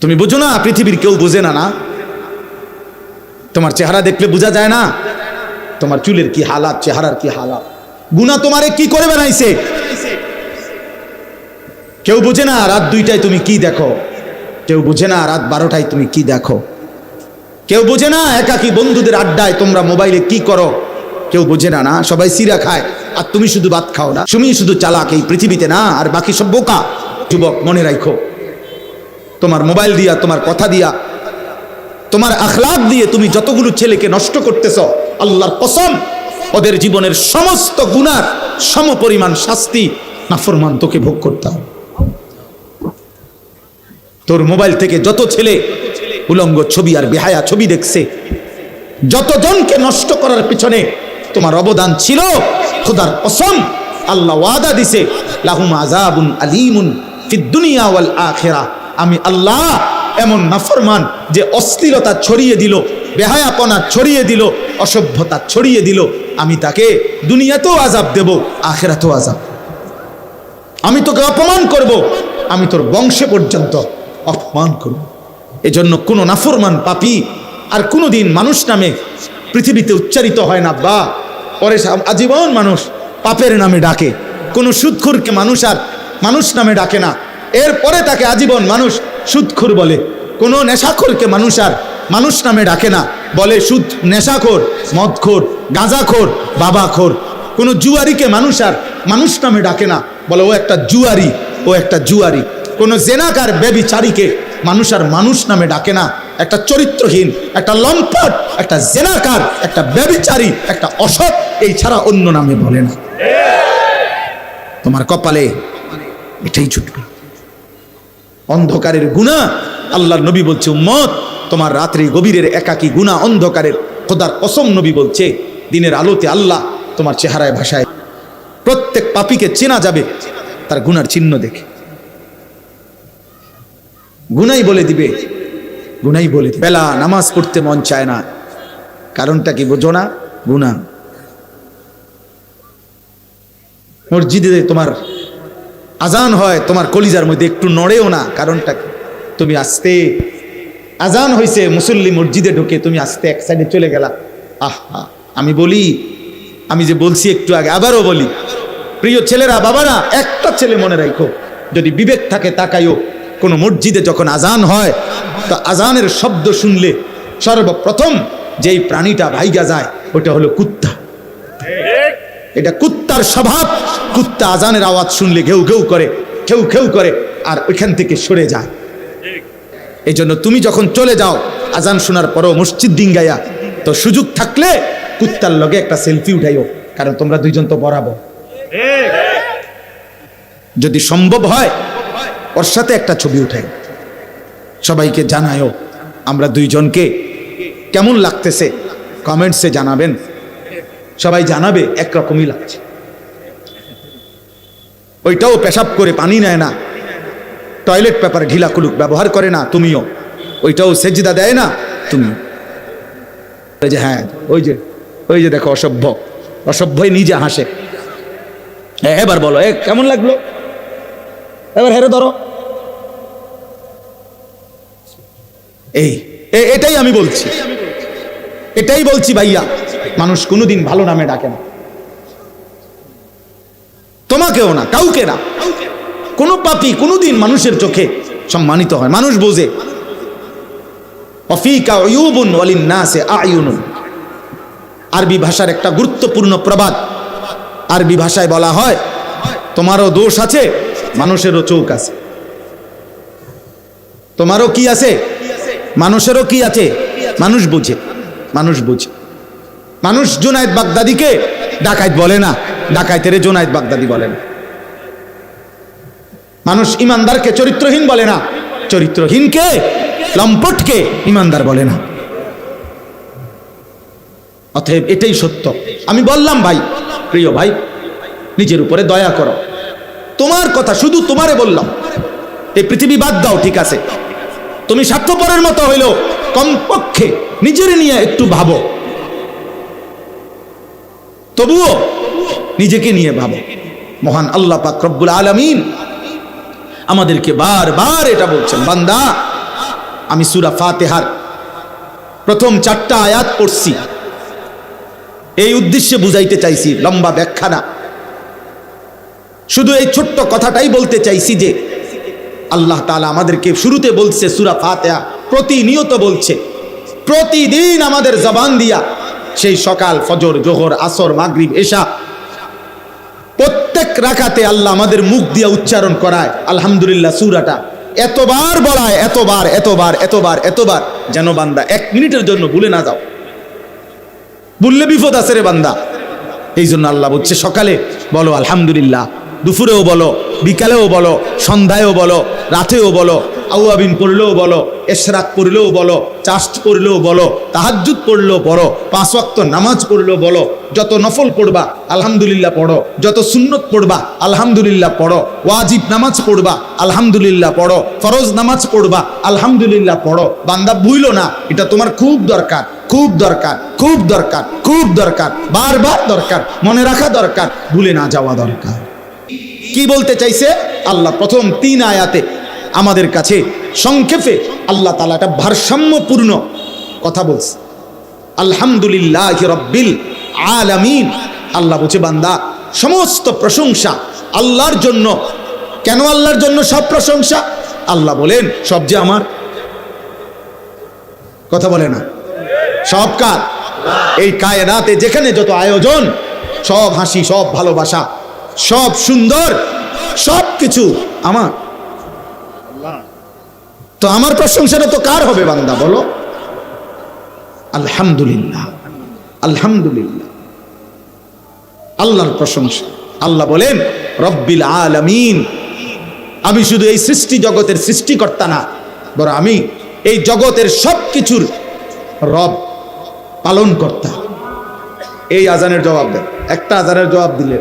তুমি বুঝো না? পৃথিবীর কেউ বোঝে না। না, তোমার চেহারা দেখলে বোঝা যায় না তোমার চুলের কি হালাত, চেহারার কি হালাত। গুনাহ তোমারে কি করে বানাইছে কেউ বুঝে না। রাত 2টায় তুমি কি দেখো, কেউ বুঝে না রাত 12টায় তুমি কি দেখো, কেউ বুঝে না একাকী বন্ধুদের আড্ডায় তোমরা মোবাইলে কি করো, কেউ বুঝে না। না, সবাই সিরা খায় আর তুমি শুধু ভাত খাও না। তুমি শুধু চালাক এই পৃথিবীতে, না, আর বাকি সব বোকা। যুবক, মনে রাখো, তোমার মোবাইল দিয়া, তোমার কথা দিয়া, তোমার আখলাক দিয়ে তুমি যতগুলো ছেলেকে নষ্ট করতেছ, আল্লাহর কসম ওদের জীবনের সমস্ত গুনার সমপরিমাণ শাস্তি নাফরমান তোকে ভোগ করতে হবে। তোর মোবাইল থেকে যত ছেলে উলঙ্গ ছবি আর বেহায়া ছবি দেখছে, যতজনকে নষ্ট করার পিছনে তোমার অবদান ছিল, খোদার কসম আল্লাহ ওয়াদা দিছে, লাহুম আযাবুন আলীমুন ফিদ দুনিয়া ওয়াল আখিরাহ। আমি আল্লাহ এমন নাফরমান যে অশ্লীলতা ছড়িয়ে দিল, বেহায়াপনা ছড়িয়ে দিল, অসভ্যতা ছড়িয়ে দিল, আমি তাকে দুনিয়াতেও আযাব দেব, আখিরাতেও আযাব। আমি তোকে অপমান করব, আমি তোর বংশে পর্যন্ত অপমান করব। এজন্য কোনো নাফরমান পাপী আর কোনোদিন মানুষ নামে পৃথিবীতে উচ্চারিত হয় না। বা পরে আজীবন মানুষ পাপের নামে ডাকে। কোনো সুদখোরকে মানুষ আর মানুষ নামে ডাকে না, এরপরে তাকে আজীবন মানুষ সুদখোর বলে। কোনো নেশাখোরকে মানুষ আর মানুষ নামে ডাকে না, বলে সুদ নেশাখোর, মদখোর, গাঁজাখোর, বাবাখোর। কোনো জুয়ারিকে মানুষ আর মানুষ নামে ডাকে না, বলে ও একটা জুয়ারি, ও একটা জুয়ারি। কোনো জেনাকার ব্যভিচারীকে মানুষ আর মানুষ নামে ডাকে না। একটা চরিত্রহীন, একটা লম্পট, একটা জেনাকার, একটা ব্যভিচারী, একটা অসৎ, এই ছাড়া অন্য নামে বলে না। তোমার কপালে এটাই ছুটবে, অন্ধকারের গুনাহ। আল্লাহর নবী বলছে, উম্মত তোমার রাত্রি গভীরের একাকী গুনাহ, অন্ধকারের, খোদার কসম নবী বলছে, দিনের আলোতে আল্লাহ তোমার চেহারায় ভাষায় প্রত্যেক পাপীকে চেনা যাবে তার গুনার চিহ্ন দেখে। গুনাই বলে দিবে, গুনাই বলে দিবে। বেলা নামাজ পড়তে মন চায় না, কারণটা কি বোঝো না? গুনাহ। মসজিদে তোমার আজান হয়, তোমার কলিজার মধ্যে একটু নড়েও না, কারণটা কি? তুমি আস্তে, আজান হয়েছে, মুসল্লি মসজিদে ঢুকে, তুমি আস্তে এক সাইডে চলে গেলা। আহা, আমি বলি, আমি যে বলছি একটু আগে, আবারও বলি, প্রিয় ছেলেরা, বাবারা, একটা ছেলে মনে রাখো, যদি বিবেক থাকে তাকাইও, কোনো মসজিদে যখন আজান হয়, তো আজানের শব্দ শুনলে সর্বপ্রথম যেই প্রাণীটা ভাইগা যায় ওটা হলো কুত্তা। এটা কুত্তার স্বভাব। কুত্তা আজানের আওয়াজ শুনলে ঘেউ ঘেউ করে, খেউ খেউ করে, আর ওইখান থেকে সরে যায়। এই জন্য তুমি যখন চলে যাও আজান শোনার পরও মসজিদ ডিঙ্গাইয়া, তো সুযোগ থাকলে কুত্তার লগে একটা সেলফি উঠাইও, কারণ তোমরা দুইজন তো বরাবর। যদি সম্ভব হয় ওর সাথে একটা ছবি উঠাই, সবাইকে জানায়ও আমরা দুইজনকে কেমন লাগতেছে, কমেন্টসে জানাবেন। সবাই জানাবে একরকমই লাগছে। ওইটাও পেশাব করে পানি নেয় না, টয়লেট পেপারে ঢিলা কুলুক ব্যবহার করে না, তুমিও। ওইটাও সেজদা দেয় না, তুমি। হ্যাঁ, ওই যে দেখো অসভ্য, অসভ্যই নিজে হাসে। এবার বলো, কেমন লাগলো? এবার হেরে ধরো। এটাই আমি বলছি, এটাই বলছি ভাইয়া, মানুষ কোনোদিন ভালো নামে ডাকে না, তোমাকেও না, কাউকে না। কোন পাপী কোনোদিন মানুষের চোখে সম্মানিত হয়, মানুষ বোঝে। অফিকা উয়ুবুন ওয়ালিন্নাসি আয়ুনুন, আরবি ভাষার একটা গুরুত্বপূর্ণ প্রবাদ। আরবি ভাষায় বলা হয়, তোমারও দোষ আছে, মানুষেরও চোখ আছে। তোমারও কি আছে, মানুষেরও কি আছে, মানুষ বুঝে, মানুষ বুঝে। মানুষ জুনায়েদ বাগদাদিকে ডাকাইত বলে না, ডাকাইতের জুনায়েদ বাগদাদি বলে না। মানুষ ইমানদারকে চরিত্রহীন বলে না, চরিত্রহীনকে, লম্পটকে ইমানদার বলে না। অতএব এটাই সত্য। আমি বললাম ভাই, প্রিয় ভাই, নিজের উপরে দয়া করো। তোমার কথা শুধু তোমারে বললাম, এই পৃথিবী বাদ দাও, ঠিক আছে, তুমি স্বার্থপরের মতো হইলেও কমপক্ষে নিজের নিয়ে একটু ভাবো, তবুও নিজেকে নিয়ে ভাবো। মহান আল্লাহ পাক রব্বুল আলামিন আমাদেরকে বারবার এটা বলছেন, বান্দা আমি সূরা ফাতিহার প্রথম 4টা আয়াত পড়ছি, এই উদ্দেশ্যে বুঝাইতে চাইছি, লম্বা ব্যাখ্যা না, শুধু এই ছোট্ট কথাটাই বলতে চাইছি যে আল্লাহ তাআলা আমাদেরকে শুরুতে বলছে সূরা ফাতিহা, প্রতিনিয়ত বলছে, প্রতিদিন আমাদের জবান দিয়া, সেই সকাল, ফজর, জোহর, আসর, মাগরিব, এশা, প্রত্যেক রাকাতে আল্লাহ আমাদের মুখ দিয়ে উচ্চারণ করায় আলহামদুলিল্লাহ সূরাটা, এতবার বলায়, এতবার এতবার এতবার এতবার, যেন বান্দা 1 মিনিটের জন্য ভুলে না যাও। বললে বিপদ আছে রে বান্দা। এই জন্য আল্লাহ বলছে সকালে বলো আলহামদুলিল্লাহ, দুপুরেও বলো, বিকালেও বলো, সন্ধ্যায়ও বলো, রাতেও বলো, আউয়াবিন পড়লেও বলো, এশরাক পড়লেও বলো, চাষ্ট পড়লেও বলো, তাহাজ্জুদ পড়লেও পড়ো, 5 ওয়াক্ত নামাজ পড়লেও বলো, যত নফল পড়বা আলহামদুলিল্লাহ পড়ো, যত সুন্নত পড়বা আলহামদুলিল্লাহ পড়ো, ওয়াজিব নামাজ পড়বা আলহামদুলিল্লাহ পড়ো, ফরজ নামাজ পড়বা আলহামদুলিল্লাহ পড়ো। বান্দা ভুইলো না, এটা তোমার খুব দরকার, খুব দরকার, খুব দরকার, খুব দরকার, বারবার দরকার, মনে রাখা দরকার, ভুলে না যাওয়া দরকার। কি বলতে চাইছে আল্লাহ প্রথম 3 আয়াতে আমাদের কাছে সংক্ষেপে আল্লাহ তাআলা একটা ভারসাম্যপূর্ণ কথা বলছে। আলহামদুলিল্লাহি রাব্বিল আলামিন। আল্লাহ বলছে বান্দা সমস্ত প্রশংসা আল্লাহর জন্য। কেন আল্লাহর জন্য সব প্রশংসা? আল্লাহ বলেন সব যে আমার, কথা বলে না, সব কার? এই কায়নাতে যেখানে যত আয়োজন, সব হাসি, সব ভালোবাসা, সব সুন্দর, সব কিছু আমার। তো আমার প্রশংসাটা তো কার হবে বান্দা বলো? আলহামদুলিল্লাহ, আলহামদুলিল্লাহ, আল্লাহর প্রশংসা। আল্লাহ বলেন রব্বিল আলামিন, আমি শুধু এই সৃষ্টি জগতের সৃষ্টিকর্তা না, বরং আমি এই জগতের সব কিছুর রব, পালন কর্তা। এই আজানের জবাব দেন, একটা আজানের জবাব দিলে